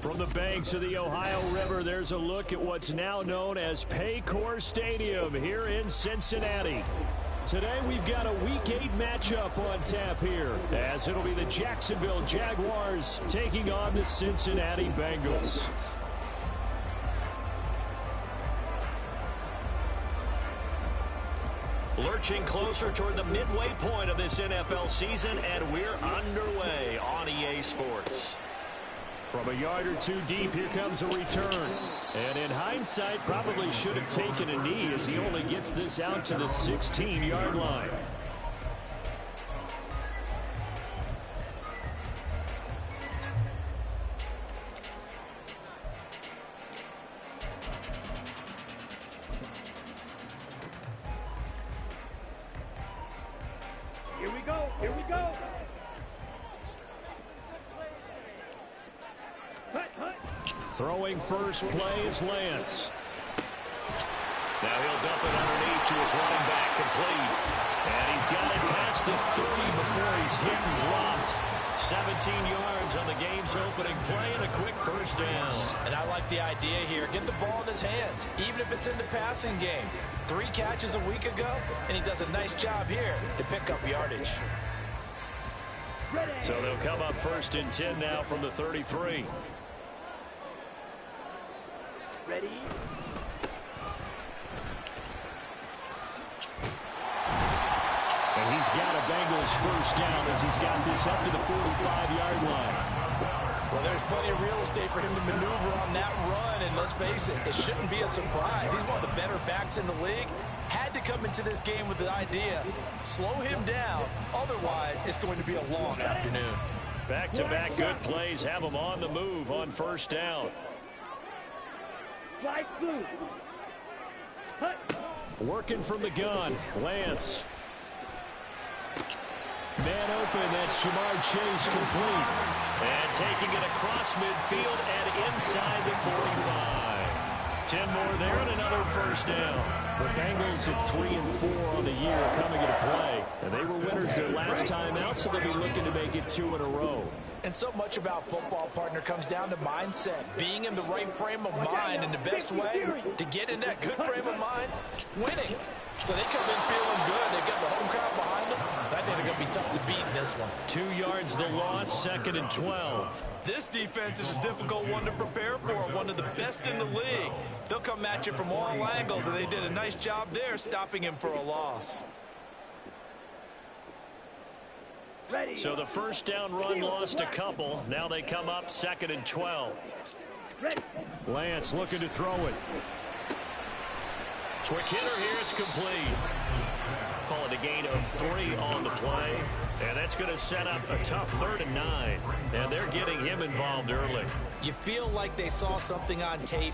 From the banks of the Ohio River, there's a look at what's now known as Paycor Stadium here in Cincinnati. Today we've got a Week 8 matchup on tap here, as it'll be the Jacksonville Jaguars taking on the Cincinnati Bengals. Lurching closer toward the midway point of this NFL season, and we're underway on EA Sports. From a yard or two deep, here comes a return. And in hindsight, probably should have taken a knee as he only gets this out to the 16-yard line. Here we go, here we go. Throwing first play is Lance. Now he'll dump it underneath to his running back, complete. And he's got it past the 30 before he's hit and dropped. 17 yards on the game's opening play and a quick first down. And I like the idea here. Get the ball in his hands, even if it's in the passing game. 3 catches a week ago, and he does a nice job here to pick up yardage. So they'll come up first and 10 now from the 33. Ready? And he's got a Bengals first down as he's got this up to the 45-yard line. Well, there's plenty of real estate for him to maneuver on that run, and let's face it, it shouldn't be a surprise. He's one of the better backs in the league. Had to come into this game with the idea, slow him down, otherwise it's going to be a long afternoon. Back-to-back good plays have him on the move on first down. Working from the gun, Lance. Man open, that's Jamar Chase, complete. And taking it across midfield and inside the 45. 10 more there and another first down. The Bengals at 3-4 on the year coming into play. And they were winners their last time out, so they'll be looking to make it 2 in a row. And so much about football, partner, comes down to mindset. Being in the right frame of mind, and the best way to get in that good frame of mind, winning. So they come in feeling good. They've got the home crowd behind them. I think they're going to be tough to beat in this one. 2 yards the loss, 2nd and 12. This defense is a difficult one to prepare for, one of the best in the league. They'll come at you from all angles, and they did a nice job there stopping him for a loss. So the first down run lost a couple. Now they come up 2nd and 12. Lance looking to throw it. Quick hitter here, it's complete. Call it a gain of 3 on the play. And that's going to set up a tough 3rd and 9. And they're getting him involved early. You feel like they saw something on tape,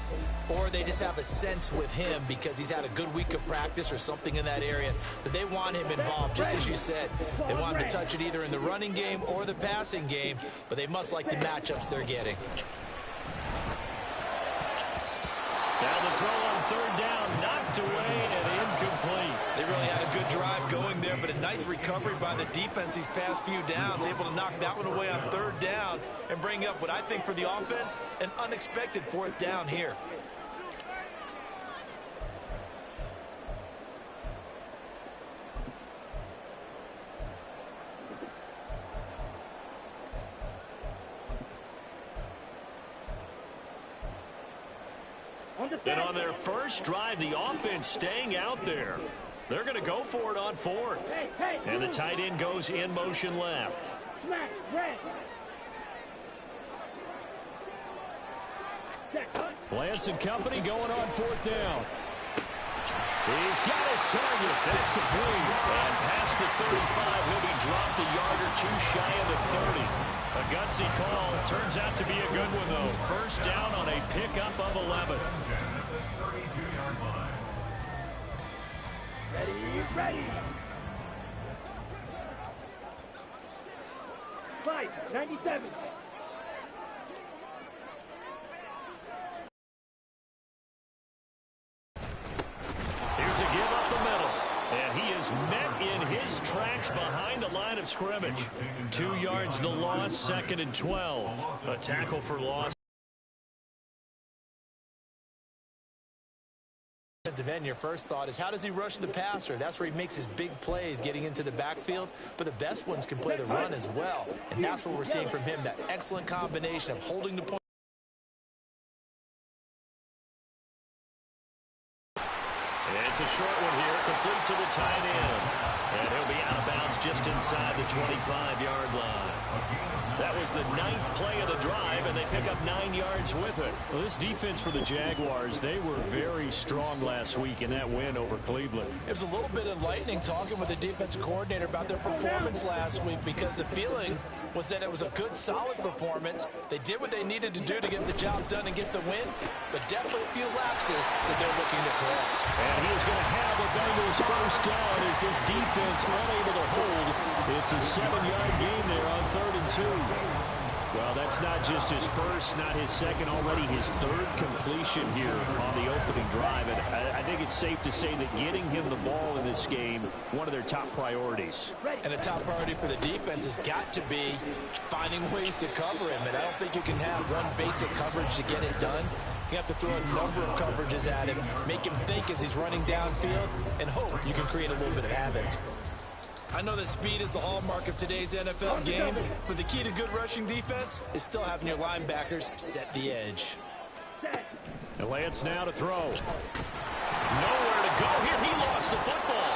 or they just have a sense with him because he's had a good week of practice or something in that area that they want him involved, just as you said. They want him to touch it either in the running game or the passing game, but they must like the matchups they're getting. Now the throw on 3rd down, knocked away and incomplete. They really had a good drive going there, but a nice recovery by the defense these past few downs, able to knock that one away on 3rd down and bring up what I think for the offense, an unexpected 4th down here. And on their first drive, the offense staying out there. They're going to go for it on 4th. And the tight end goes in motion left. Lance and company going on 4th down. He's got his target. That's complete. And past the 35, he'll be dropped a yard or 2 shy of the 30. A gutsy call. Turns out to be a good one, though. First down on a pickup of 11. Ready. 5-97. Here's a give up the middle. And he is met in his tracks behind the line of scrimmage. 2 yards the loss, 2nd and 12. A tackle for loss. defensive end, your first thought is, how does he rush the passer? That's where he makes his big plays getting into the backfield. But the best ones can play the run as well. And that's what we're seeing from him, that excellent combination of holding the point. It's a short one here, complete to the tight end. And he'll be out of bounds just inside the 25-yard line. That was the 9th play of the drive, and they pick up 9 yards with it. Well, this defense for the Jaguars, they were very strong last week in that win over Cleveland. It was a little bit enlightening talking with the defense coordinator about their performance last week, because the feeling was that it was a good, solid performance. They did what they needed to do to get the job done and get the win, but definitely a few lapses that they're looking to correct. And he is going to have the Bengals first down as this defense unable to hold. It's a 7-yard gain there on 3rd and 2. Well, that's not just his first, not his second, already his 3rd completion here on the opening drive. And I think it's safe to say that getting him the ball in this game, one of their top priorities. And a top priority for the defense has got to be finding ways to cover him. And I don't think you can have one basic coverage to get it done. You have to throw a number of coverages at him, make him think as he's running downfield, and hope you can create a little bit of havoc. I know that speed is the hallmark of today's NFL game, but the key to good rushing defense is still having your linebackers set the edge. And Lance now to throw. Nowhere to go here. He lost the football.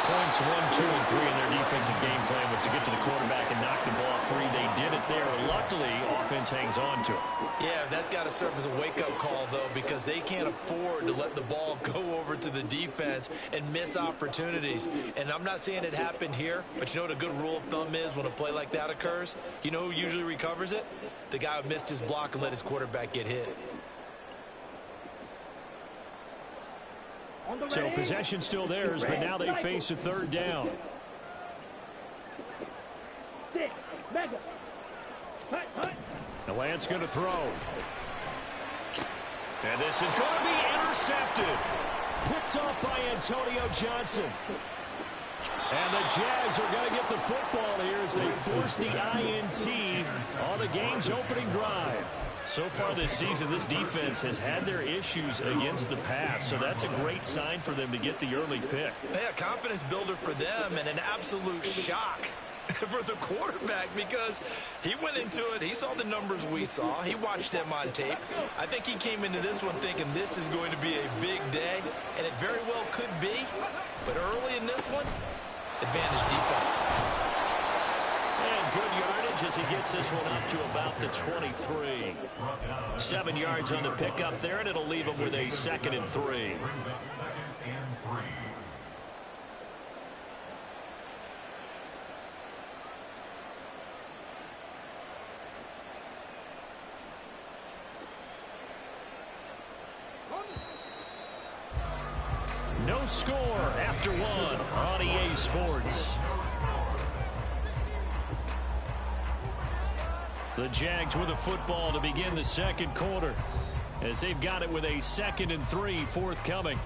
Points 1, 2, and 3 in their defensive game plan was to get to the quarterback and knock the ball free. They did it there. Luckily, offense hangs on to it. Yeah, that's got to serve as a wake-up call, though, because they can't afford to let the ball go over to the defense and miss opportunities. And I'm not saying it happened here, but you know what a good rule of thumb is when a play like that occurs? You know who usually recovers it? The guy who missed his block and let his quarterback get hit. So possession still theirs, but now they face a 3rd down. And Lance going to throw. And this is going to be intercepted. Picked up by Antonio Johnson. And the Jags are going to get the football here as they force the INT on the game's opening drive. So far this season, this defense has had their issues against the pass, so that's a great sign for them to get the early pick. Yeah, confidence builder for them and an absolute shock for the quarterback, because he went into it, he saw the numbers we saw, he watched them on tape. I think he came into this one thinking this is going to be a big day, and it very well could be, but early in this one, advantage defense. And good yardage as he gets this one up to about the 23. 7 yards on the pickup there, and it'll leave him with a 2nd and 3. No score after 1 on EA Sports. The Jags with a football to begin the 2nd quarter, as they've got it with a 2nd and 3 forthcoming.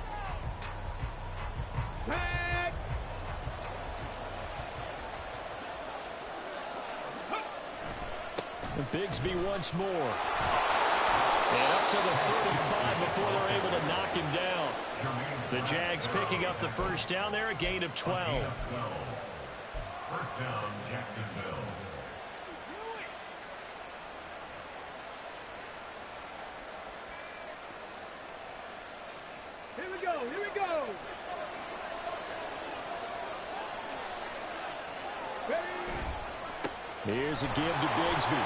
And Bigsby once more. And up to the 35 before they're able to knock him down. The Jags picking up the first down there, a gain of 12. First down, Jacksonville. Here we go, here we go. Here's a give to Bigsby.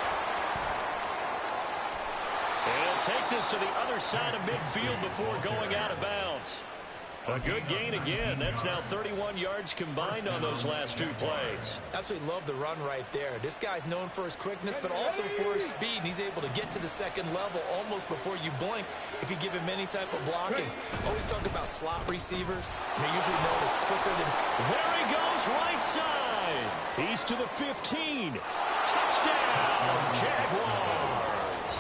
And take this to the other side of midfield before going out of bounds. A good gain again. That's now 31 yards combined on those last 2 plays. Absolutely love the run right there. This guy's known for his quickness, but also for his speed. He's able to get to the 2nd level almost before you blink if you give him any type of blocking. Always talk about slot receivers. They're usually known as quicker than... There he goes, right side. He's to the 15. Touchdown, Jaguars.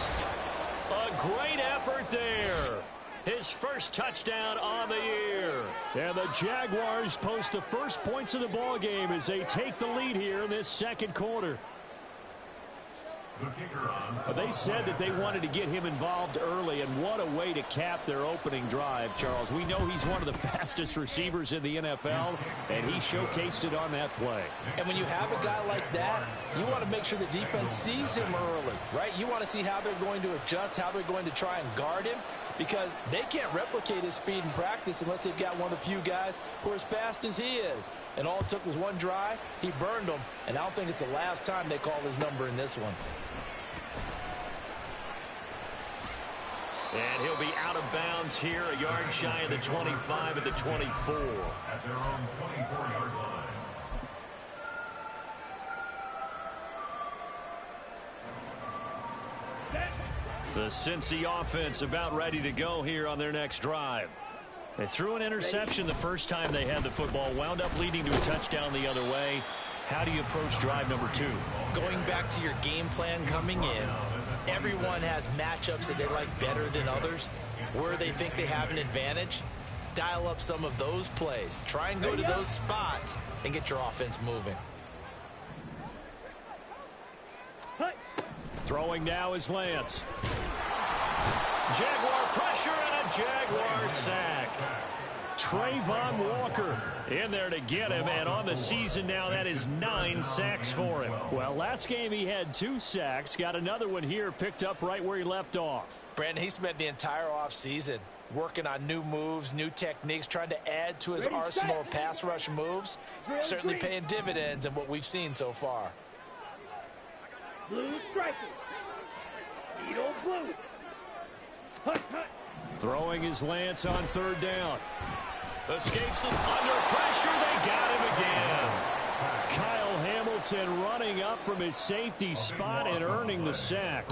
A great effort there. His first touchdown on the year. And the Jaguars post the first points of the ball game as they take the lead here in this 2nd quarter. They said that they wanted to get him involved early, and what a way to cap their opening drive, Charles. We know he's one of the fastest receivers in the NFL, and he showcased it on that play. And when you have a guy like that, you want to make sure the defense sees him early, right? You want to see how they're going to adjust, how they're going to try and guard him, because they can't replicate his speed in practice unless they've got one of the few guys who are as fast as he is. And all it took was one drive. He burned them, and I don't think it's the last time they call his number in this one. And he'll be out of bounds here, a yard shy of the 25 at the 24. At their own 24-yard line. The Cincy offense about ready to go here on their next drive. They threw an interception the first time they had the football, wound up leading to a touchdown the other way. How do you approach drive number 2? Going back to your game plan coming in, everyone has matchups that they like better than others, where they think they have an advantage. Dial up some of those plays. Try and go to those spots and get your offense moving. Throwing now is Lance. Jaguar pressure and a Jaguar sack. Trayvon Walker In there to get him, and on the season now, that is 9 sacks for him. Well, last game he had 2 sacks. Got another one here, picked up right where he left off. Brandon, he spent the entire offseason working on new moves, new techniques, trying to add to his arsenal of pass rush moves. Certainly paying dividends in what we've seen so far. Blue striker. Needle blue. Hut, hut. Throwing his Lance on 3rd down. Escapes it under pressure. They got him again. Kyle Hamilton running up from his safety spot and earning the sack.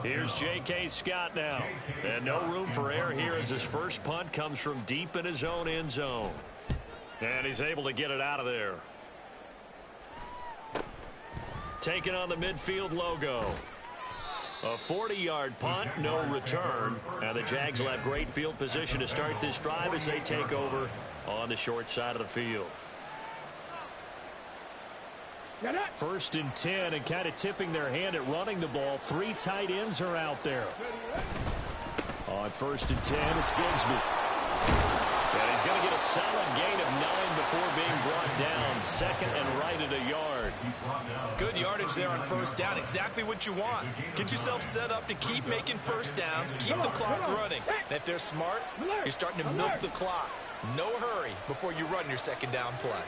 Here's J.K. Scott now. And no room for error here as his first punt comes from deep in his own end zone. And he's able to get it out of there. Taking on the midfield logo. A 40-yard punt, no return. And the Jags will have great field position to start this drive as they take over on the short side of the field. 1st and 10, and kind of tipping their hand at running the ball. 3 tight ends are out there. On 1st and 10, it's Bigsby. And he's going to get a solid gain of 9 before being brought down. 2nd and right at a yard. Good yardage there on 1st down. Exactly what you want. Get yourself set up to keep making 1st downs, keep the clock running. And if they're smart, you're starting to milk the clock. No hurry before you run your 2nd down play.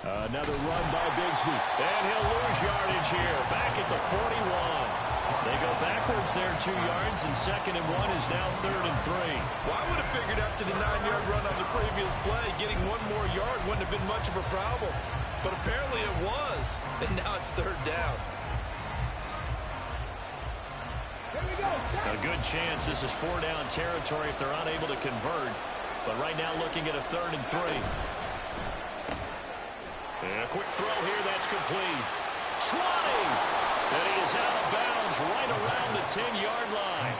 Another run by Bigsby. And he'll lose yardage here. Back at the 41. They go backwards there 2 yards, and 2nd and 1 is now 3rd and 3. Well, I would have figured after the 9-yard run on the previous play, getting 1 more yard wouldn't have been much of a problem. But apparently it was, and now it's 3rd down. A good chance this is 4-down territory if they're unable to convert. But right now looking at a 3rd and 3. And a quick throw here, that's complete. 20! And he is out of bounds right around the 10-yard line.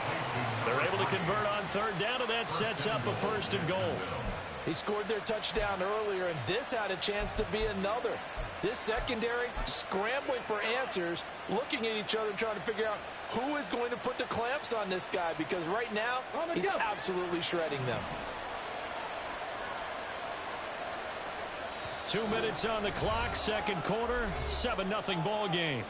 They're able to convert on 3rd down, and that sets up a 1st and goal. He scored their touchdown earlier, and this had a chance to be another. This secondary scrambling for answers, looking at each other, trying to figure out who is going to put the clamps on this guy, because right now he's absolutely shredding them. 2 minutes on the clock, 2nd quarter, 7-0 ball game.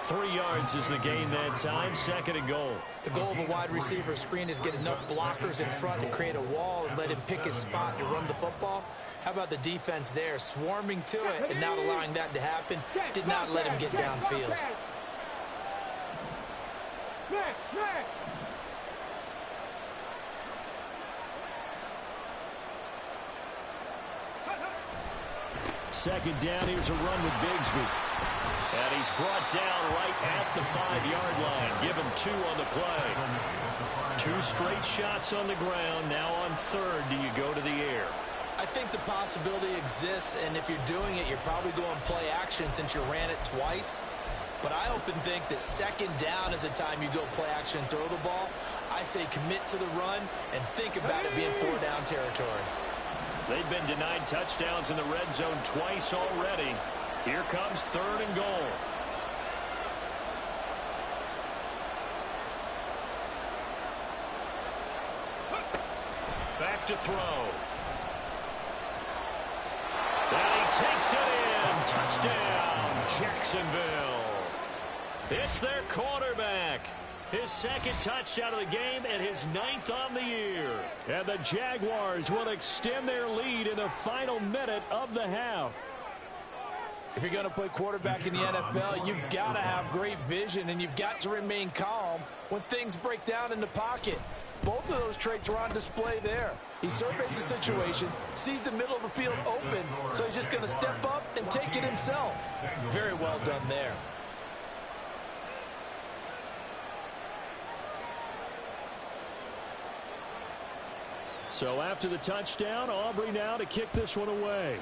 Three yards is the gain that time. 2nd and goal. The goal of a wide receiver screen is get enough blockers in front to create a wall and let him pick his spot to run the football. How about the defense there, swarming to it and not allowing that to happen? Did not let him get downfield. Second down, here's a run with Bigsby. And he's brought down right at the 5-yard line. Give him 2 on the play. 2 straight shots on the ground. Now on 3rd, do you go to the air? I think the that possibility exists, and if you're doing it, you're probably going play action since you ran it twice. But I often think that second down is the time you go play action and throw the ball. I say commit to the run and think about it being 4-down territory. They've been denied touchdowns in the red zone twice already. Here comes 3rd and goal. Back to throw. And he takes it in. Touchdown, Jacksonville. It's their quarterback. His 2nd touchdown of the game and his 9th on the year. And the Jaguars will extend their lead in the final minute of the half. If you're going to play quarterback in the NFL, you've got to have great vision, and you've got to remain calm when things break down in the pocket. Both of those traits were on display there. He surveys the situation, sees the middle of the field open, so he's just going to step up and take it himself. Very well done there. So after the touchdown, Aubrey now to kick this one away.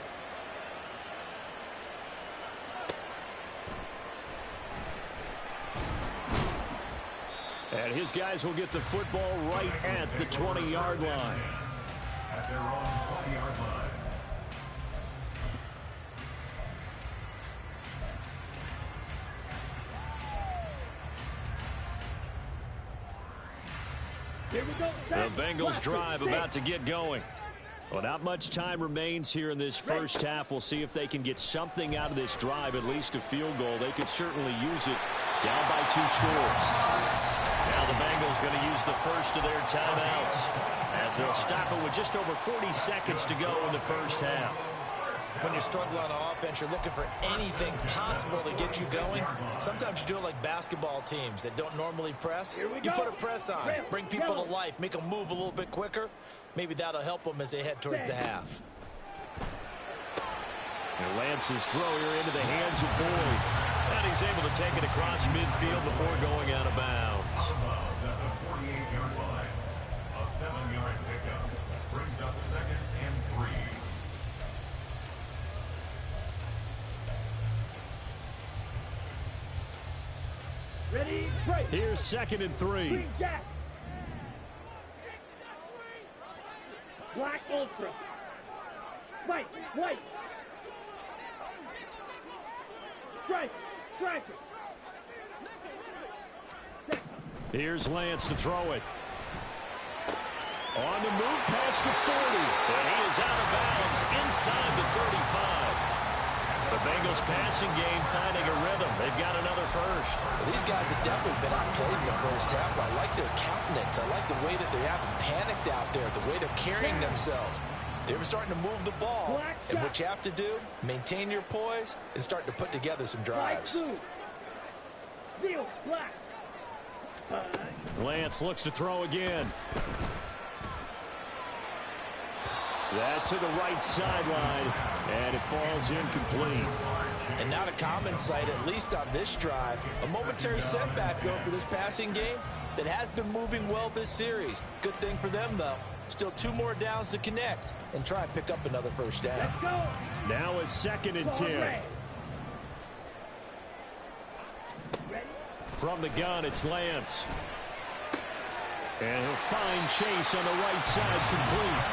And his guys will get the football right at the 20-yard line. At their own 20-yard line. Here we go. The Bengals drive about to get going. Well, not much time remains here in this first half. We'll see if they can get something out of this drive, at least a field goal. They could certainly use it down by 2 scores. Now the Bengals going to use the first of their timeouts as they'll stop it with just over 40 seconds to go in the first half. When you're struggling on offense, you're looking for anything possible to get you going. Sometimes you do it like basketball teams that don't normally press. You put a press on, bring people to life, make them move a little bit quicker. Maybe that'll help them as they head towards the half. And Lance's throw here into the hands of Boyd. And he's able to take it across midfield before going out of bounds. At the 48-yard line. A 7-yard pickup brings up 2nd and 3. Ready, break. Here's 2nd and 3. Green Jack. Black Ultra. White, white. Strike, strike it. Here's Lance to throw it. On the move past the 40. And he is out of bounds inside the 35. The Bengals passing game finding a rhythm. They've got another first. Well, these guys have definitely been outplayed in the first half. I like their countenance. I like the way that they haven't panicked out there, the way they're carrying themselves. They were starting to move the ball. And what you have to do, maintain your poise and start to put together some drives. Lance looks to throw again. That to the right sideline, and it falls incomplete. And not a common sight, at least on this drive. A momentary setback, though, for this passing game that has been moving well this series. Good thing for them, though. Still 2 more downs to connect and try and pick up another first down. Now a 2nd and 10. From the gun, it's Lance. And he'll find Chase on the right side complete.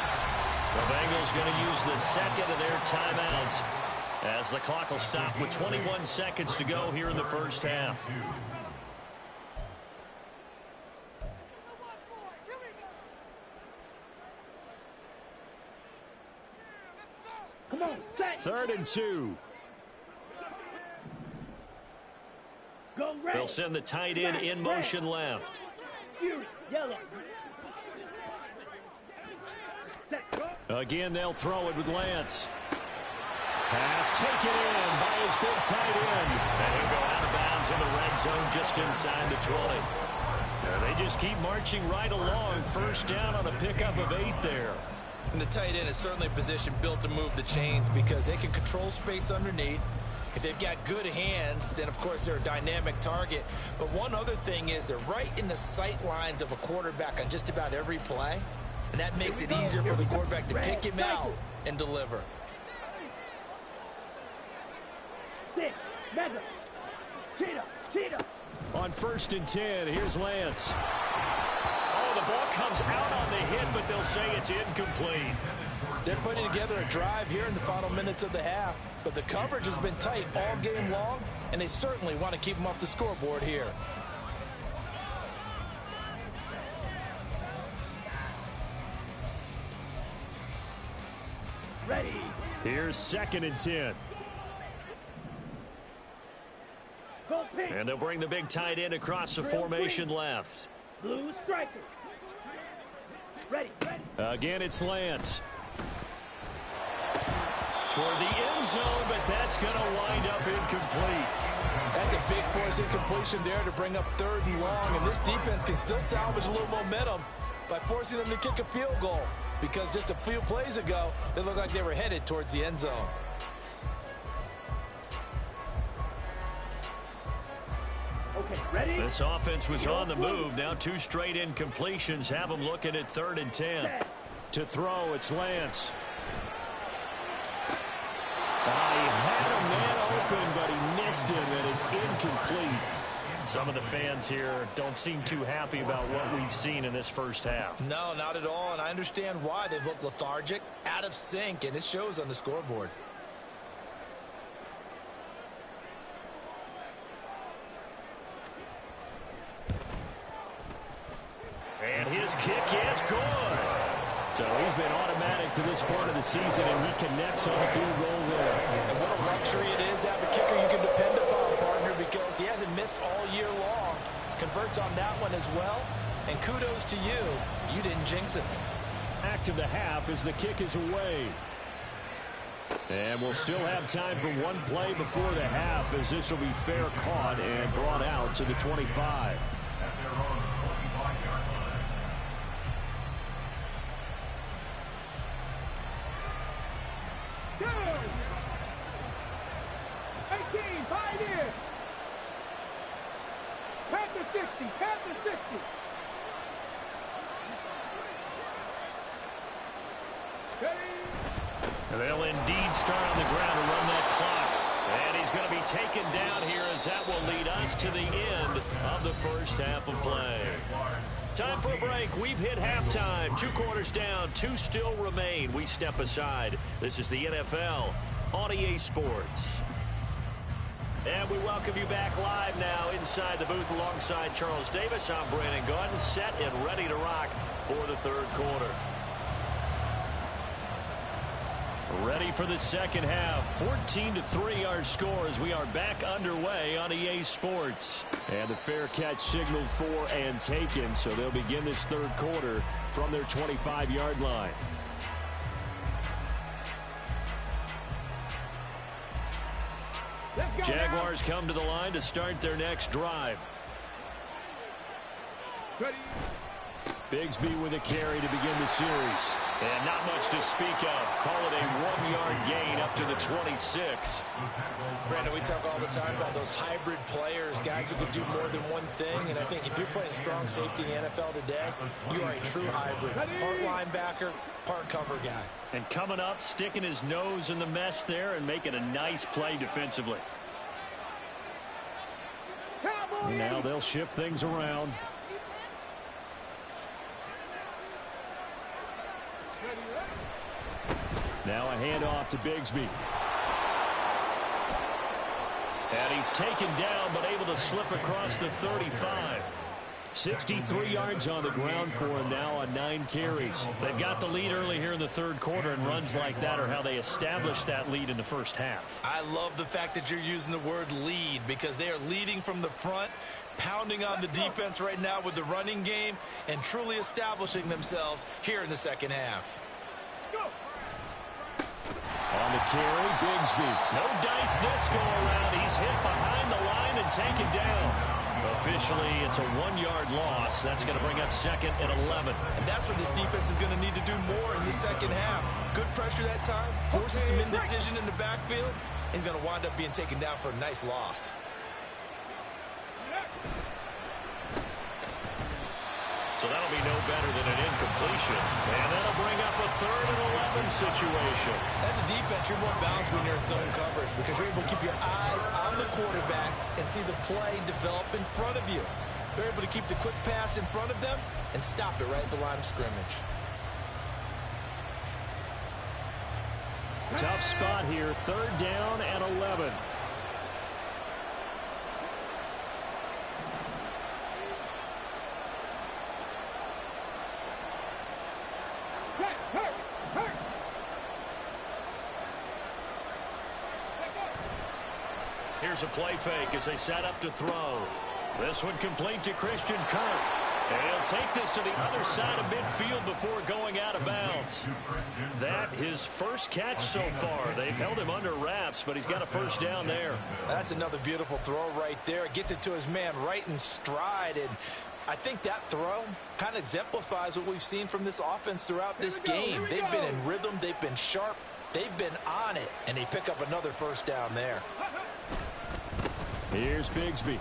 The Bengals going to use the 2nd of their timeouts as the clock will stop with 21 seconds to go here in the first half. Come on, set. 3rd and 2. Go red. They'll send the tight end in motion left. Yellow. Again, they'll throw it with Lance. Pass taken in by his big tight end. And he'll go out of bounds in the red zone just inside the 20. They just keep marching right along. First down on a pickup of 8 there. And the tight end is certainly a position built to move the chains because they can control space underneath. If they've got good hands, then, of course, they're a dynamic target. But one other thing is they're right in the sight lines of a quarterback on just about every play. And that makes it easier for the quarterback to pick him out and deliver. Six. Mega. Cheetah. Cheetah. On 1st and 10, here's Lance. Oh, the ball comes out on the hit, but they'll say it's incomplete. They're putting together a drive here in the final minutes of the half, but the coverage has been tight all game long, and they certainly want to keep them off the scoreboard here. Ready. Here's 2nd and 10. Go pink. And they'll bring the big tight end across the formation left. Blue striker. Ready. Ready. Again, it's Lance. Toward the end zone, but that's going to wind up incomplete. That's a big force incompletion there to bring up 3rd and long, and this defense can still salvage a little momentum by forcing them to kick a field goal, because just a few plays ago, they looked like they were headed towards the end zone. Okay, ready. This offense was on the move. Now 2 straight incompletions have them looking at 3rd and 10. Set. To throw, it's Lance. He had a man open, but he missed him, and it's incomplete. Some of the fans here don't seem too happy about what we've seen in this first half. No, not at all, and I understand why. They've looked lethargic, out of sync, and it shows on the scoreboard. And his kick is good. So he's been automatic to this point of the season, and he connects on a field goal there. And what a luxury it is to have a kicker you can depend upon, partner, because he hasn't missed all year long. Converts on that one as well, and kudos to you. You didn't jinx it. Back to the half as the kick is away. And we'll still have time for one play before the half, as this will be fair caught and brought out to the 25. At their own 25-yard line. Go. 18. Pioneer. Panther 60. Panther 60. Ready. They'll indeed start on the ground to run that clock. And he's going to be taken down here, as that will lead us to the end of the first half of play. Time for a break. We've hit halftime. 2 quarters down, 2 still remain. We step aside. This is the NFL on EA Sports. And we welcome you back live now inside the booth alongside Charles Davis. I'm Brandon Gaudin, set and ready to rock for the 3rd quarter. Ready for the second half. 14-3 our score as we are back underway on EA Sports. And the fair catch signaled for and taken, so they'll begin this 3rd quarter from their 25-yard line. Jaguars come to the line to start their next drive. Ready. Bigsby with a carry to begin the series. And not much to speak of. Call it a 1-yard gain up to the 26. Brandon, we talk all the time about those hybrid players, guys who can do more than one thing, and I think if you're playing strong safety in the NFL today, you are a true hybrid. Part linebacker, part cover guy. And coming up, sticking his nose in the mess there and making a nice play defensively. Now they'll shift things around. Now a handoff to Bigsby. And he's taken down, but able to slip across the 35. 63 yards on the ground for him now on 9 carries. They've got the lead early here in the 3rd quarter, and runs like that are how they established that lead in the first half. I love the fact that you're using the word lead, because they are leading from the front, pounding on the defense right now with the running game, and truly establishing themselves here in the second half. On the carry, Bigsby. No dice this go around. He's hit behind the line and taken down. Officially, it's a 1-yard loss. That's going to bring up 2nd and 11. And that's what this defense is going to need to do more in the second half. Good pressure that time, forces some indecision in the backfield. He's going to wind up being taken down for a nice loss. So that'll be no better than an incompletion. And that'll bring up a 3rd and 11 situation. As a defense, you're more balanced when you're in zone coverage because you're able to keep your eyes on the quarterback and see the play develop in front of you. They're able to keep the quick pass in front of them and stop it right at the line of scrimmage. Tough spot here. 3rd down and 11. Here's a play fake as they set up to throw. This one complete to Christian Kirk. And he'll take this to the other side of midfield before going out of bounds. That his first catch so far. They've held him under wraps, but he's got a first down there. That's another beautiful throw right there. Gets it to his man right in stride. And I think that throw kind of exemplifies what we've seen from this offense throughout this game. They've been in rhythm. They've been sharp. They've been on it. And they pick up another first down there. Here's Bigsby.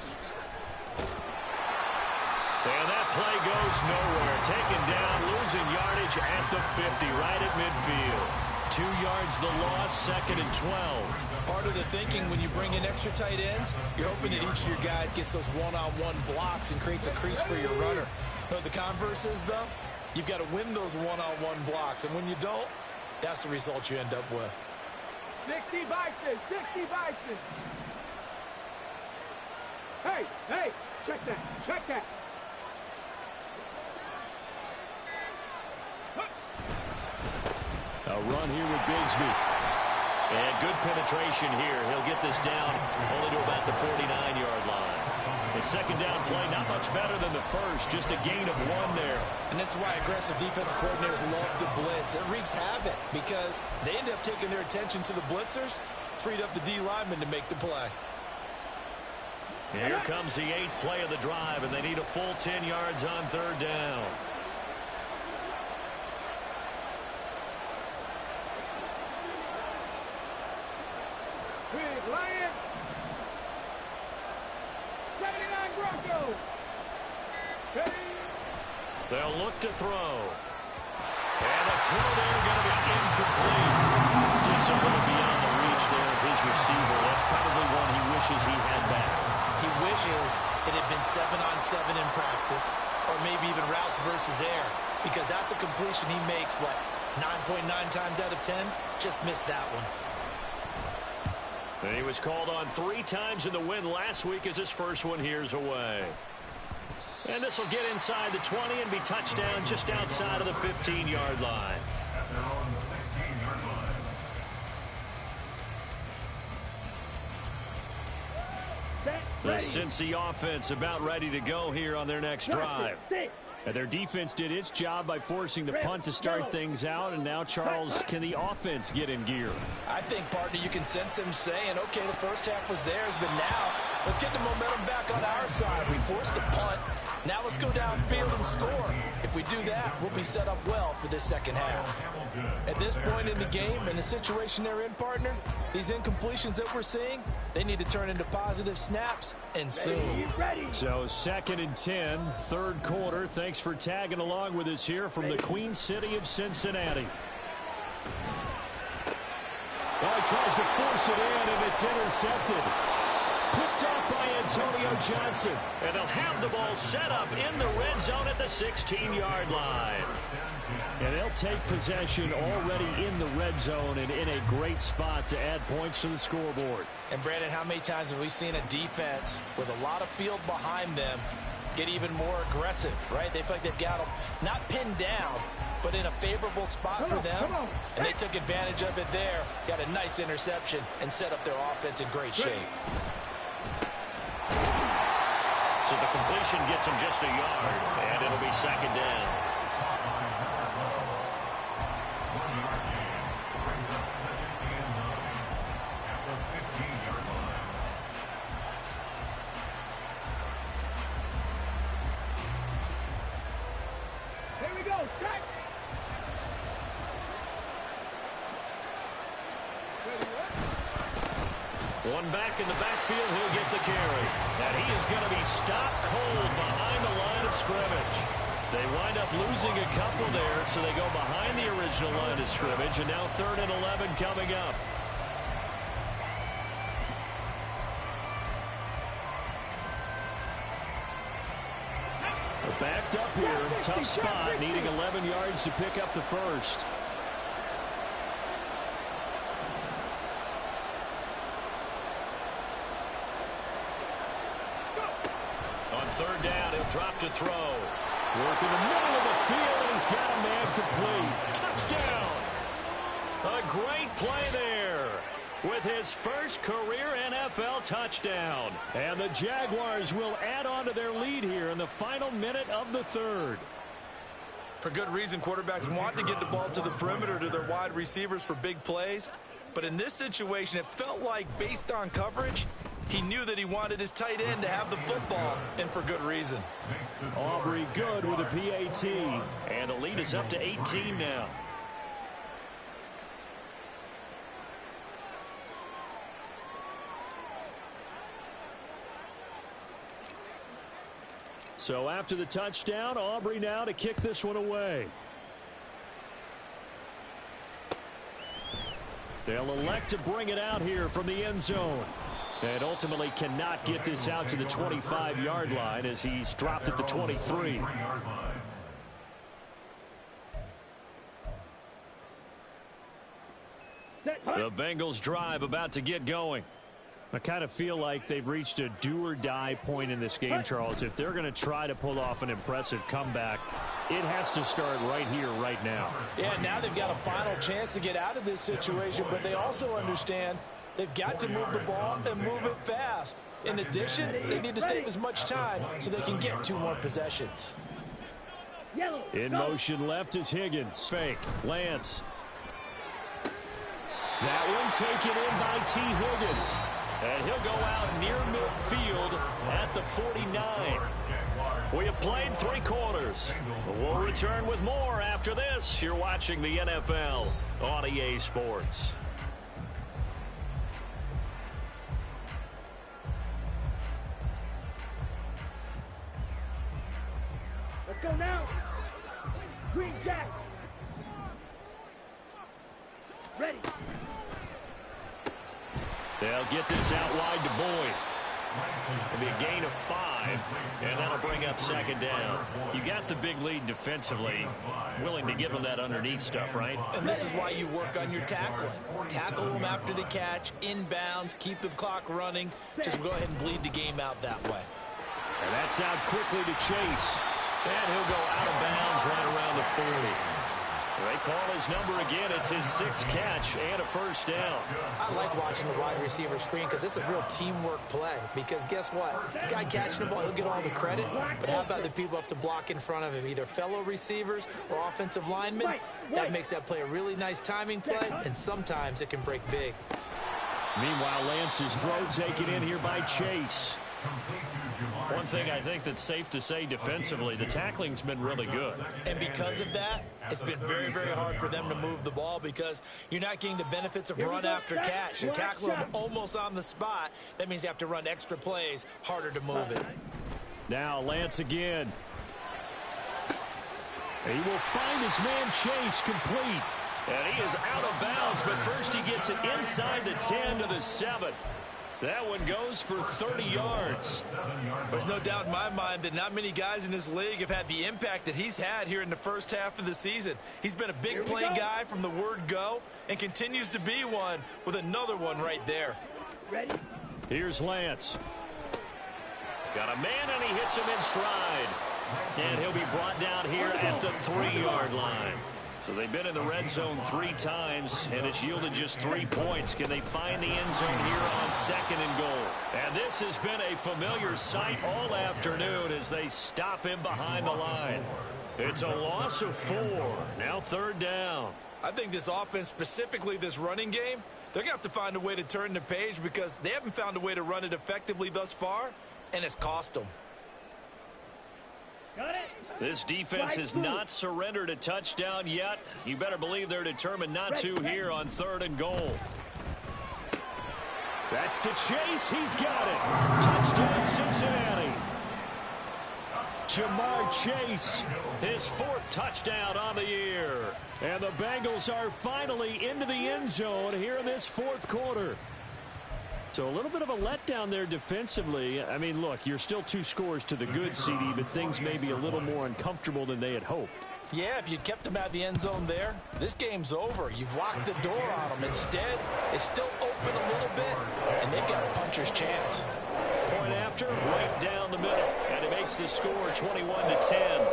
And that play goes nowhere. Taken down, losing yardage at the 50, right at midfield. 2 yards the loss, 2nd and 12. Part of the thinking when you bring in extra tight ends, you're hoping that each of your guys gets those one-on-one blocks and creates a crease for your runner. You know what the converse is, though? You've got to win those one-on-one blocks, and when you don't, that's the result you end up with. 60 Bison, 60 Bison. Hey, check that. A run here with Bigsby. And good penetration here. He'll get this down only to about the 49-yard line. His 2nd down play, not much better than the first. Just a gain of 1 there. And this is why aggressive defensive coordinators love to blitz. It wreaks havoc because they end up taking their attention to the blitzers, freed up the D lineman to make the play. Here comes the 8th play of the drive, and they need a full 10 yards on 3rd down. Big Lion. 79 Broncos. They'll look to throw. And the throw there going to be incomplete. Just a little beyond the reach there of his receiver. That's probably one he wishes he had back. He wishes it had been 7-on-7 in practice, or maybe even routes versus air, because that's a completion he makes, 9.9 times out of 10? Just missed that one. And he was called on 3 times in the win last week as his first one here's away. And this will get inside the 20 and be touchdown just outside of the 15-yard line. At their own 16-yard line. The Cincy offense about ready to go here on their next drive. And their defense did its job by forcing the punt to start things out. And now, Charles, can the offense get in gear? I think, partner, you can sense him saying, okay, the first half was theirs, but now let's get the momentum back on our side. We forced a punt. Now let's go downfield and score. If we do that, we'll be set up well for this second half. At this point in the game and the situation they're in, partner, these incompletions that we're seeing, they need to turn into positive snaps, and soon. So 2nd and 10, 3rd quarter. Thanks for tagging along with us here from the Queen City of Cincinnati. Well, he tries to force it in, and it's intercepted. Picked off by Antonio Johnson. And they'll have the ball set up in the red zone at the 16-yard line. And they'll take possession already in the red zone and in a great spot to add points to the scoreboard. And, Brandon, how many times have we seen a defense with a lot of field behind them get even more aggressive, right? They feel like they've got them not pinned down, but in a favorable spot for them. And they took advantage of it there, got a nice interception, and set up their offense in great shape. So the completion gets him just a yard, and it'll be 2nd down. 1-yard gain brings up 2nd and 9 at the 15-yard line. Here we go, strike. One back in the backfield, he'll get the carry. And he is going to be stopped cold behind the line of scrimmage. They wind up losing a couple there, so they go behind the original line of scrimmage, and now 3rd and 11 coming up. Backed up here, tough spot, needing 11 yards to pick up the first. On 3rd down, he'll drop to throw. Work in the middle of the field, and he's got a man complete. Touchdown! A great play there with his first career NFL touchdown. And the Jaguars will add on to their lead here in the final minute of the 3rd. For good reason, quarterbacks want to get the ball to the perimeter to their wide receivers for big plays. But in this situation, it felt like, based on coverage, he knew that he wanted his tight end to have the football, and for good reason. Aubrey good with a PAT. And the lead is up to 18 now. So after the touchdown, Aubrey now to kick this one away. They'll elect to bring it out here from the end zone. And ultimately cannot get this out to the 25-yard line as he's dropped at the 23. The Bengals drive about to get going. I kind of feel like they've reached a do-or-die point in this game, Charles. If they're going to try to pull off an impressive comeback, it has to start right here, right now. Yeah, now they've got a final chance to get out of this situation, but they also understand they've got to move the ball and move it fast. In addition, they need to save as much time so they can get 2 more possessions. In motion left is Higgins. Fake. Lance. That one taken in by T. Higgins. And he'll go out near midfield at the 49. We have played 3 quarters. We'll return with more after this. You're watching the NFL on EA Sports. Let's go now. Green Jack. Ready. They'll get this out wide to Boyd. It'll be a gain of 5, and that'll bring up 2nd down. You got the big lead defensively, willing to give them that underneath stuff, right? And this is why you work on your tackling. Tackle them after the catch, inbounds, keep the clock running. Just go ahead and bleed the game out that way. And that's out quickly to Chase. And he'll go out of bounds right around the 40. They call his number again. It's his 6th catch and a first down. I like watching the wide receiver screen because it's a real teamwork play. Because guess what? The guy catching the ball, he'll get all the credit. But how about the people up to block in front of him, either fellow receivers or offensive linemen? That makes that play a really nice timing play, and sometimes it can break big. Meanwhile, Lance's throw taken in here by Chase. One thing I think that's safe to say defensively, the tackling's been really good. And because of that, it's been very, very hard for them to move the ball because you're not getting the benefits of run after catch. You're tackling them almost on the spot. That means you have to run extra plays, harder to move it. Now Lance again. He will find his man Chase complete. And he is out of bounds, but first he gets it inside the 10 to the 7. That one goes for 30 yards. There's no doubt in my mind that not many guys in this league have had the impact that he's had here in the first half of the season. He's been a big play guy from the word go and continues to be one with another one right there. Ready? Here's Lance. Got a man, and he hits him in stride. And he'll be brought down here at the 3-yard line. So they've been in the red zone 3 times, and it's yielded just 3 points. Can they find the end zone here on 2nd and goal? And this has been a familiar sight all afternoon as they stop him behind the line. It's a loss of 4. Now 3rd down. I think this offense, specifically this running game, they're going to have to find a way to turn the page because they haven't found a way to run it effectively thus far, and it's cost them. Got it. This defense has not surrendered a touchdown yet. You better believe they're determined not to here on 3rd and goal. That's to Chase. He's got it. Touchdown, Cincinnati. Jamar Chase, his 4th touchdown on the year. And the Bengals are finally into the end zone here in this 4th quarter. So a little bit of a letdown there defensively. I mean, look, you're still 2 scores to the good, CD, but things may be a little more uncomfortable than they had hoped. Yeah, if you'd kept them out of the end zone there, this game's over. You've locked the door on them. Instead, it's still open a little bit, and they've got a puncher's chance. Point after, right down the middle, and it makes the score 21-10.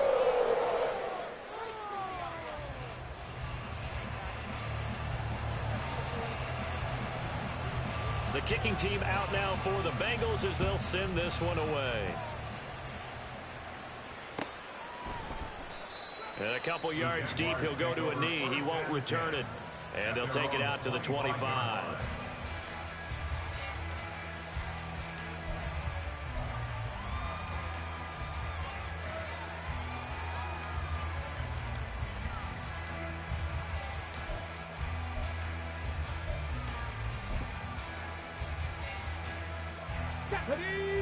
The kicking team out now for the Bengals as they'll send this one away. And a couple yards deep, he'll go to a knee. He won't return it. And they'll take it out to the 25.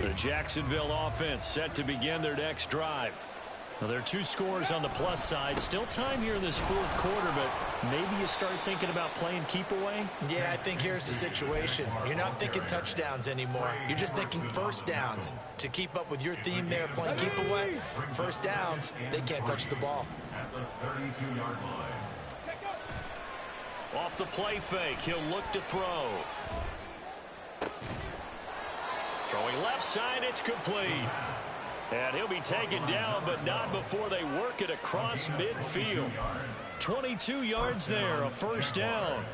The Jacksonville offense set to begin their next drive. Well, there are 2 scores on the plus side. Still time here in this 4th quarter, but maybe you start thinking about playing keep away? Yeah, I think here's the situation. You're not thinking touchdowns anymore. You're just thinking first downs. To keep up with your theme there, playing keep away, first downs, they can't touch the ball. At the 32-yard line. Off the play fake, he'll look to throw. Throwing left side, it's complete. And he'll be taken down, but not before they work it across midfield. 22 yards there, a first down.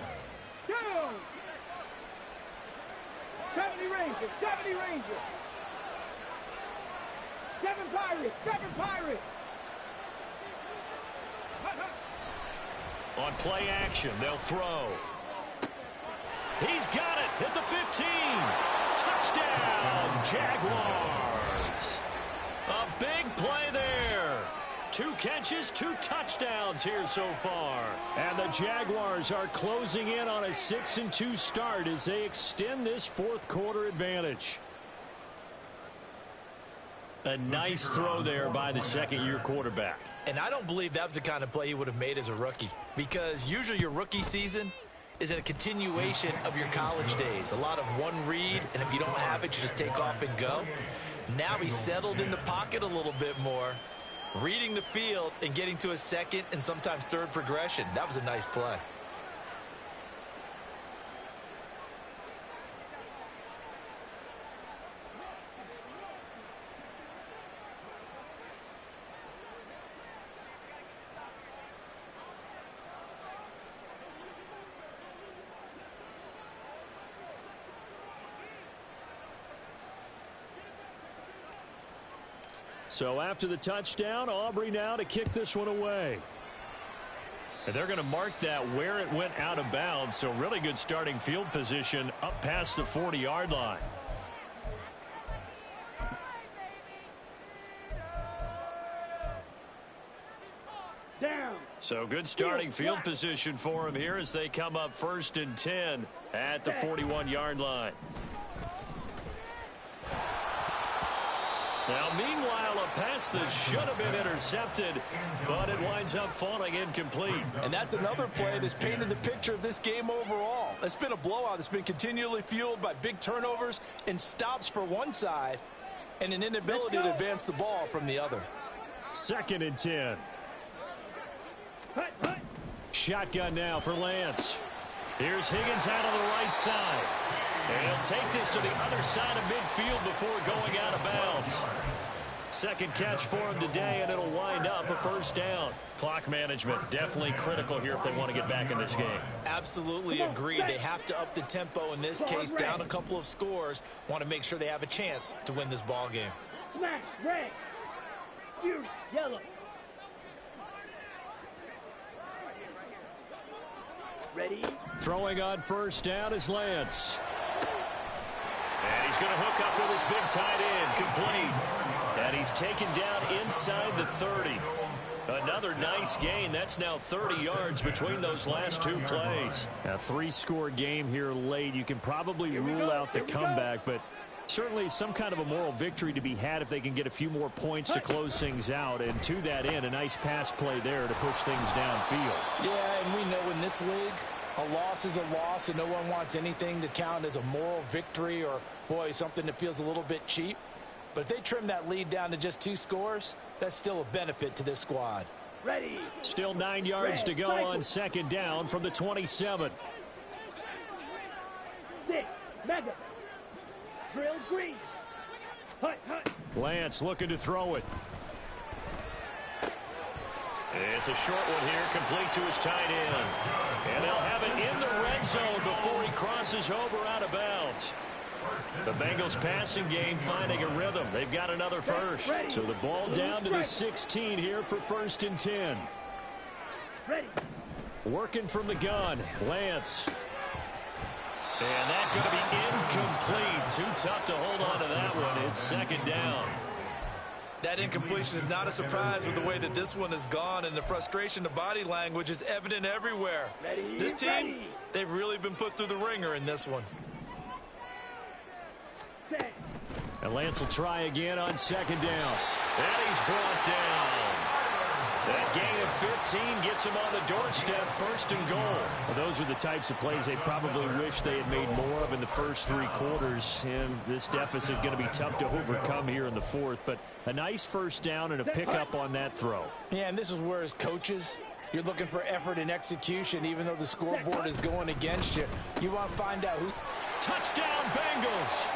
70 Rangers, 70 Rangers. 7 Pirates, 7 Pirates. On play action, they'll throw. He's got it at the 15. Touchdown, Jaguars. A big play there. 2 catches, 2 touchdowns here so far. And the Jaguars are closing in on a 6-2 start as they extend this 4th quarter advantage. A nice throw there by the 2nd-year quarterback. And I don't believe that was the kind of play he would have made as a rookie, because usually your rookie season is a continuation of your college days. A lot of one read, and if you don't have it, you just take off and go. Now he's settled in the pocket a little bit more, reading the field and getting to a 2nd and sometimes 3rd progression. That was a nice play. So after the touchdown, Aubrey now to kick this one away. And they're going to mark that where it went out of bounds. So really good starting field position up past the 40-yard line. Down. So good starting field position for him here as they come up 1st and 10 at the 41-yard line. Now, meanwhile, a pass that should have been intercepted, but it winds up falling incomplete. And that's another play that's painted the picture of this game overall. It's been a blowout. It's been continually fueled by big turnovers and stops for one side and an inability to advance the ball from the other. 2nd and 10. Shotgun now for Lance. Here's Higgins out on the right side. And he'll take this to the other side of midfield before going out of bounds. 2nd catch for him today, and it'll wind up a first down. Clock management definitely critical here if they want to get back in this game. Absolutely agreed. They have to up the tempo in this case, down a couple of scores. Want to make sure they have a chance to win this ball game. Smash, red. You, yellow. Ready? Throwing on first down is Lance. And he's going to hook up with his big tight end, complete. And he's taken down inside the 30. Another nice gain. That's now 30 yards between those last 2 plays. A 3-score game here late. You can probably rule out the comeback, but Certainly some kind of a moral victory to be had if they can get a few more points to close things out. And to that end, a nice pass play there to push things downfield. Yeah, and we know in this league, a loss is a loss, and no one wants anything to count as a moral victory or, boy, something that feels a little bit cheap. But if they trim that lead down to just 2 scores, that's still a benefit to this squad. Ready. Still 9 yards to go on second down from the 27. 6, mega. Drill green. Hut, hut. Lance looking to throw it. It's a short one here, complete to his tight end. And they'll have it in the red zone before he crosses over out of bounds. The Bengals passing game finding a rhythm. They've got another first. So the ball down to the 16 here for 1st and 10. Ready. Working from the gun, Lance. And that's going to be incomplete. Too tough to hold on to that one. It's second down. That incompletion is not a surprise with the way that this one has gone, and the frustration, the body language is evident everywhere. This team, they've really been put through the ringer in this one. And Lance will try again on second down. And he's brought down. That gain of 15 gets him on the doorstep, 1st and goal. Well, those are the types of plays they probably wish they had made more of in the first 3 quarters. And this deficit is going to be tough to overcome here in the 4th. But a nice first down and a pickup on that throw. Yeah, and this is where as coaches, you're looking for effort and execution, even though the scoreboard is going against you. You want to find out who. Touchdown, Bengals.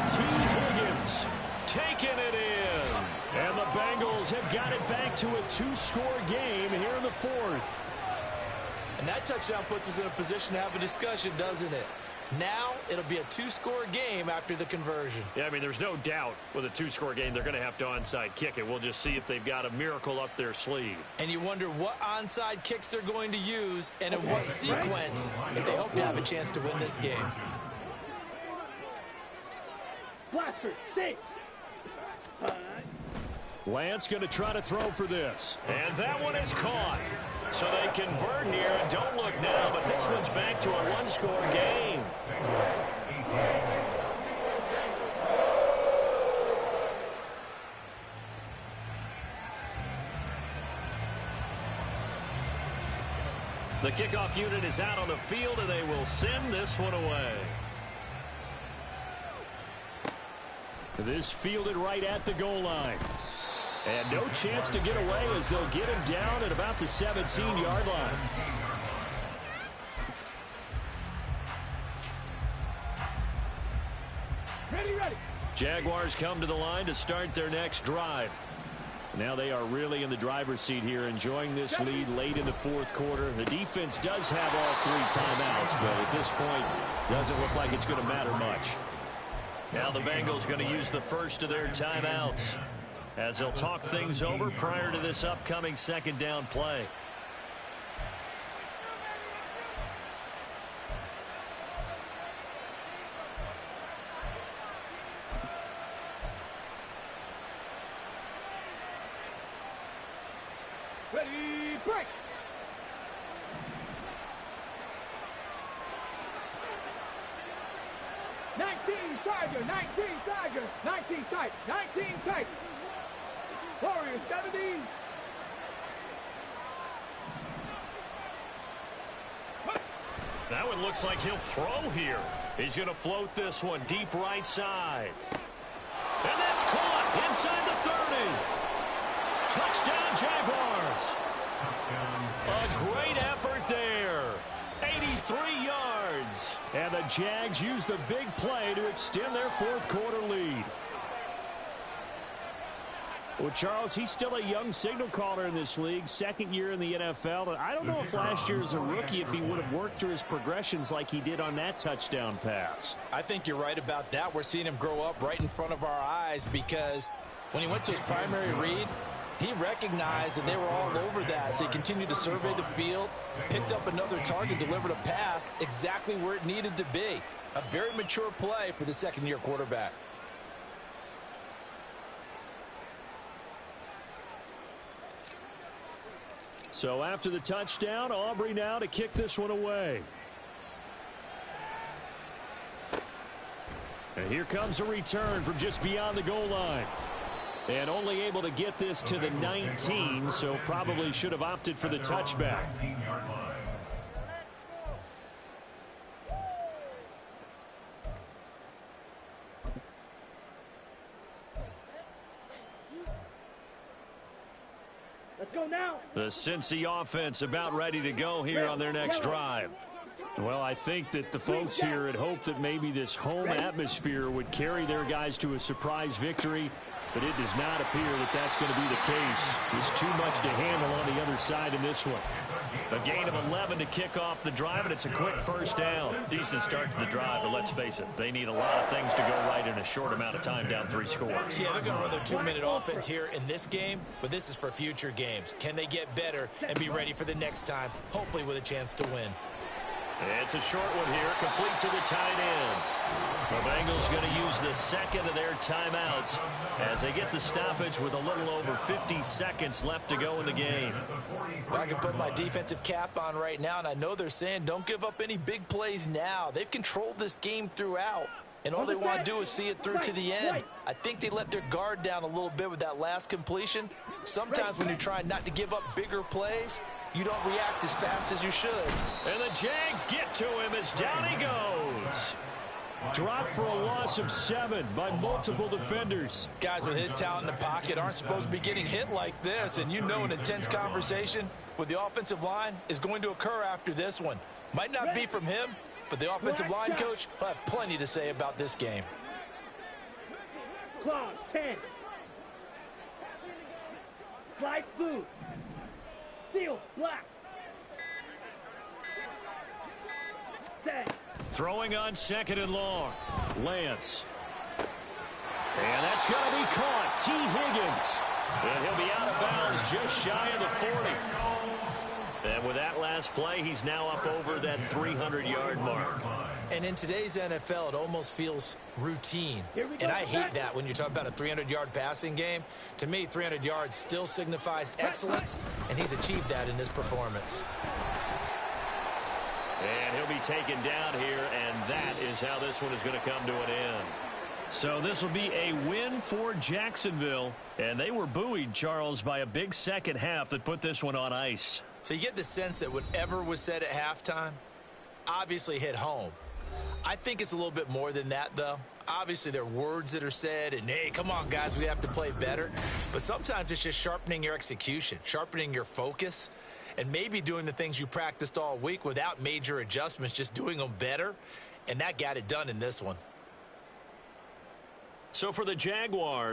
T. Higgins Taking it in. And the Bengals have got it back to a 2-score game here in the 4th. And that touchdown puts us in a position to have a discussion, doesn't it? Now it'll be a 2-score game after the conversion. Yeah, I mean, there's no doubt with a 2-score game they're going to have to onside kick it. We'll just see if they've got a miracle up their sleeve. And you wonder what onside kicks they're going to use and in what sequence if they hope to have a chance to win this game. Blaster, 6. Lance going to try to throw for this. And that one is caught. So they convert here and don't look now, but this one's back to a 1-score game. The kickoff unit is out on the field, and they will send this one away. This fielded right at the goal line. And no chance to get away as they'll get him down at about the 17-yard line. Ready. Jaguars come to the line to start their next drive. Now they are really in the driver's seat here, enjoying this lead late in the 4th quarter. The defense does have all 3 timeouts, but at this point, doesn't look like it's going to matter much. Now the Bengals going to use the first of their timeouts as they'll talk things over prior to this upcoming second down play. Ready, break. Tiger, 19 tight, 19 tight. Warriors 70. That one looks like he'll throw here. He's going to float this one deep right side. And that's caught inside the 30. Touchdown, Jaguars. A great effort there. 83 yards. And the Jags use the big play to extend their 4th quarter lead. Well, Charles, he's still a young signal caller in this league, 2nd year in the NFL. And I don't know if last year as a rookie if he would have worked through his progressions like he did on that touchdown pass. I think you're right about that. We're seeing him grow up right in front of our eyes because when he went to his primary read, he recognized that they were all over that. So he continued to survey the field, picked up another target, delivered a pass exactly where it needed to be. A very mature play for the 2nd-year quarterback. So after the touchdown, Aubrey now to kick this one away. And here comes a return from just beyond the goal line. And only able to get this to the 19, so probably should have opted for the touchback. Let's go now. The Cincy offense about ready to go here on their next drive. Well, I think that the folks here had hoped that maybe this home atmosphere would carry their guys to a surprise victory, but it does not appear that that's going to be the case. There's too much to handle on the other side in this one. A gain of 11 to kick off the drive, and it's a quick first down. Decent start to the drive, but let's face it, they need a lot of things to go right in a short amount of time, down 3 scores. Yeah, they're going to run their 2-minute offense here in this game, but this is for future games. Can they get better and be ready for the next time, hopefully with a chance to win? It's a short one here, complete to the tight end. The Bengals going to use the second of their timeouts as they get the stoppage with a little over 50 seconds left to go in the game. I can put my defensive cap on right now, and I know they're saying don't give up any big plays now. They've controlled this game throughout, and all they want to do is see it through to the end. I think they let their guard down a little bit with that last completion. Sometimes when you're trying not to give up bigger plays, you don't react as fast as you should. And the Jags get to him as down he goes. Dropped for a loss of 7 by multiple defenders. Guys with his talent in the pocket aren't supposed to be getting hit like this, and you know an intense conversation with the offensive line is going to occur after this one. Might not be from him, but the offensive line coach will have plenty to say about this game. Clause 10. Slide through. Seal black. Set. Throwing on 2nd and long. Lance. And that's going to be caught. T. Higgins. And he'll be out of bounds just shy of the 40. And with that last play, he's now up over that 300-yard mark. And in today's NFL, it almost feels routine. And I hate that when you talk about a 300-yard passing game. To me, 300 yards still signifies excellence, and he's achieved that in this performance. And he'll be taken down here, and that is how this one is going to come to an end. So this will be a win for Jacksonville. And they were buoyed, Charles, by a big second half that put this one on ice. So you get the sense that whatever was said at halftime obviously hit home. I think it's a little bit more than that, though. Obviously, there are words that are said, and, hey, come on, guys, we have to play better. But sometimes it's just sharpening your execution, sharpening your focus, and maybe doing the things you practiced all week without major adjustments, just doing them better. And that got it done in this one. So for the Jaguars,